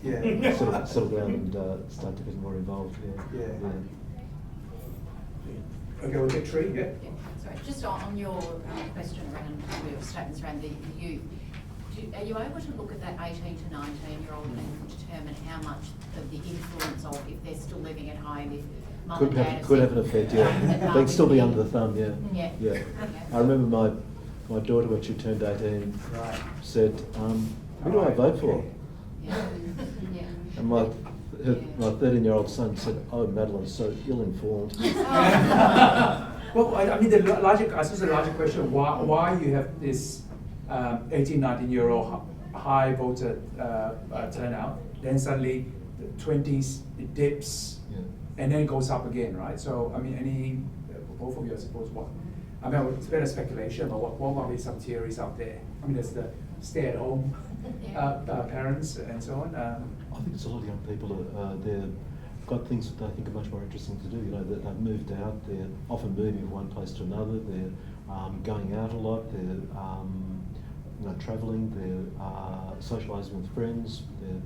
Yeah. settle down and start to get more involved. Yeah. Okay, we'll take Tree, yeah? Yeah, sorry, just on your question around your statements around the youth, are you able to look at that 18 to 19-year-old and determine how much of the influence of, if they're still living at home, if mum and dad Could have an effect, yeah. They'd still be under the thumb, yeah. Yeah. Yeah. Okay. I remember my daughter, when she turned 18, Right. said, who do I vote for? Yeah. Yeah. And my 13-year-old son said, oh, Madeline's so ill-informed. Well, I mean, I suppose the larger question, why you have this 18, 19-year-old high voter turnout, then suddenly the 20s, it dips, Yeah. and then it goes up again, right? So, I mean, both of you, I suppose, I mean, it's better speculation, but what might be some theories out there? I mean, there's the stay-at-home parents and so on. I think it's a lot of young people, they've got things that they think are much more interesting to do. You know, that they've moved out, they're often moving from one place to another, they're going out a lot, they're travelling, they're socialising with friends, they're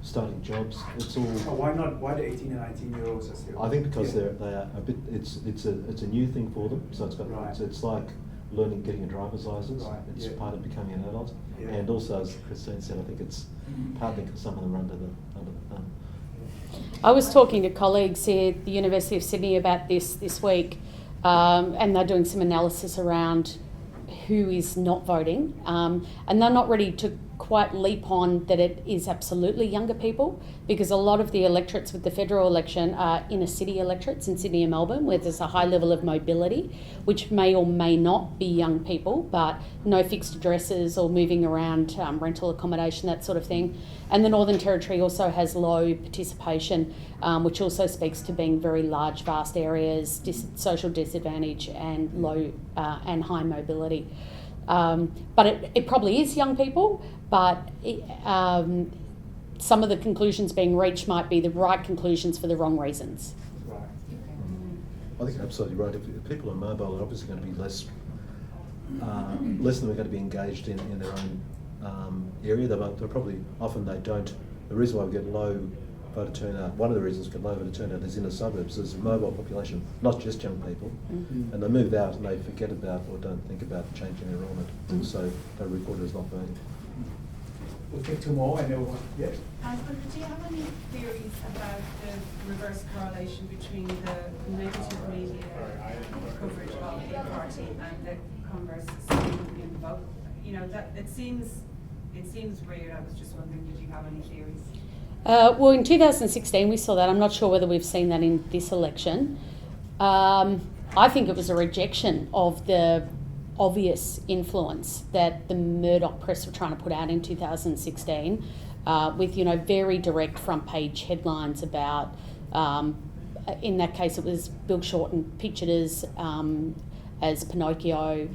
starting jobs. It's all. Why the 18 and 19-year-olds are still? I think because they are a bit. It's a new thing for them. So Right. it's like getting a driver's license. Right, It's yeah. part of becoming an adult. Yeah. And also, as Christine said, I think it's partly because some of them are under the thumb. I was talking to colleagues here at the University of Sydney about this week, and they're doing some analysis around who is not voting, and they're not ready to quite leap on that it is absolutely younger people, because a lot of the electorates with the federal election are inner city electorates in Sydney and Melbourne, where there's a high level of mobility, which may or may not be young people, but no fixed addresses or moving around, rental accommodation, that sort of thing. And the Northern Territory also has low participation, which also speaks to being very large, vast areas, social disadvantage and low and high mobility. But it probably is young people, but some of the conclusions being reached might be the right conclusions for the wrong reasons. Right. I think you're absolutely right. If people are mobile, they're obviously going to be less than they're going to be engaged in their own area. They're probably, often they don't. The reason why we get low voter turnout, one of the reasons for low voter turnout is in the suburbs. There's a mobile population, not just young people, and they move out and they forget about or don't think about changing their enrolment, so they're recorded as not voting. We'll take two more and then we'll, yes. Do you have any theories about the reverse correlation between the negative media coverage of the party and the converse in the vote? You know, that it seems weird. I was just wondering, did you have any theories? Well, in 2016 we saw that. I'm not sure whether we've seen that in this election. I think it was a rejection of the obvious influence that the Murdoch press were trying to put out in 2016, with very direct front page headlines about. In that case, it was Bill Shorten pictured as Pinocchio.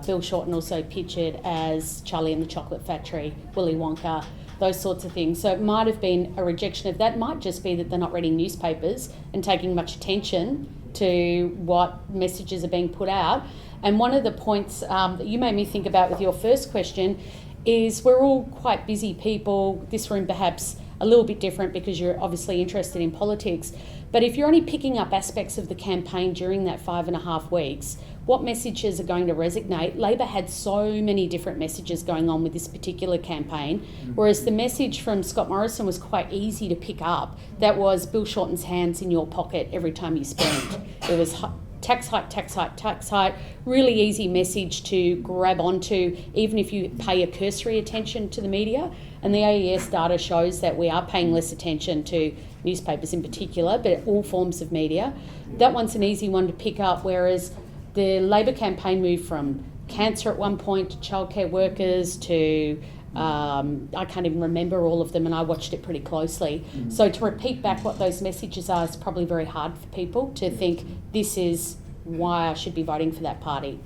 Bill Shorten also pictured as Charlie and the Chocolate Factory, Willy Wonka, those sorts of things. So it might have been a rejection of that. It might just be that they're not reading newspapers and taking much attention to what messages are being put out. And one of the points that you made me think about with your first question is we're all quite busy people. This room perhaps a little bit different because you're obviously interested in politics. But if you're only picking up aspects of the campaign during that 5.5 weeks, what messages are going to resonate? Labor had so many different messages going on with this particular campaign, whereas the message from Scott Morrison was quite easy to pick up. That was Bill Shorten's hands in your pocket every time you spend. It was tax hike, tax hike, tax hike. Really easy message to grab onto, even if you pay a cursory attention to the media. And the AES data shows that we are paying less attention to newspapers in particular, but all forms of media. That one's an easy one to pick up, whereas the Labor campaign moved from cancer at one point to childcare workers to I can't even remember all of them, and I watched it pretty closely. So to repeat back what those messages are is probably very hard for people to think this is why I should be voting for that party.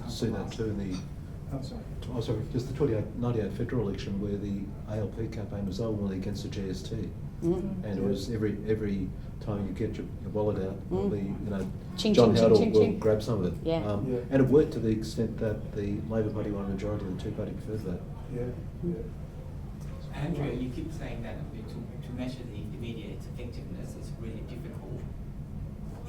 I see that too in the just the 98 federal election where the ALP campaign was overwhelmingly against the GST, and it was every time you get your wallet out, Ching, John ching, Howell ching, will ching. grab some of it. Yeah. And it worked to the extent that the Labor Party won a majority of the two-party preferred vote. Andrea, you keep saying that to measure the media, its effectiveness is really difficult.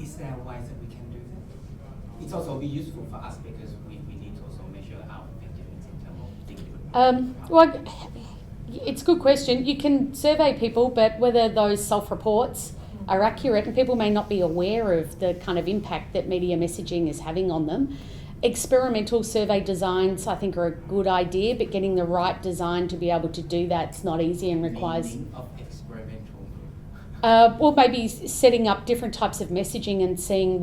Is there ways that we can do that? It's also be useful for us because we need to also measure our effectiveness in terms of thinking. Well, it's a good question. You can survey people, but whether those self-reports are accurate, and people may not be aware of the kind of impact that media messaging is having on them. Experimental survey designs, I think, are a good idea, but getting the right design to be able to do that's not easy and requires... Meaning of experimental? Well, maybe setting up different types of messaging and seeing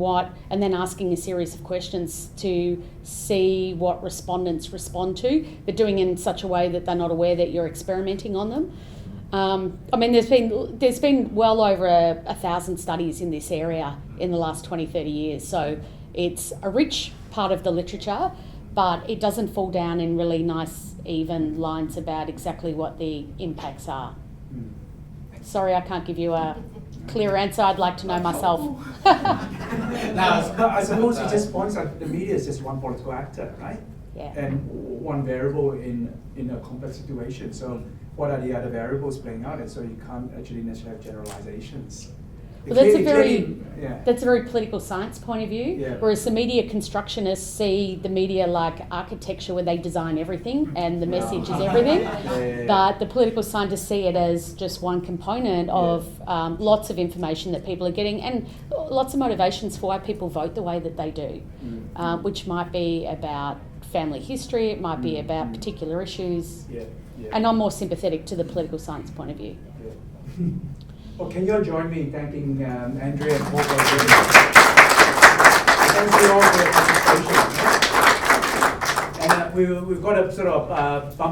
and then asking a series of questions to see what respondents respond to, but doing it in such a way that they're not aware that you're experimenting on them. I mean, there's been well over 1,000 studies in this area in the last 20-30 years, so it's a rich part of the literature, but it doesn't fall down in really nice, even lines about exactly what the impacts are. Sorry, I can't give you a clear answer. I'd like to know myself. I suppose it just points out the media is just one political actor, right? Yeah. And one variable in a complex situation. So what are the other variables playing out? And so you can't actually necessarily have generalizations. Well, that's a very political science point of view, whereas the media constructionists see the media like architecture where they design everything and the message is everything, but the political scientists see it as just one component of lots of information that people are getting and lots of motivations for why people vote the way that they do, which might be about family history, it might be about particular issues, and I'm more sympathetic to the political science point of view. Well, can you all join me in thanking Andrea and Paul for Thank you all for your participation. And we've got a sort of bump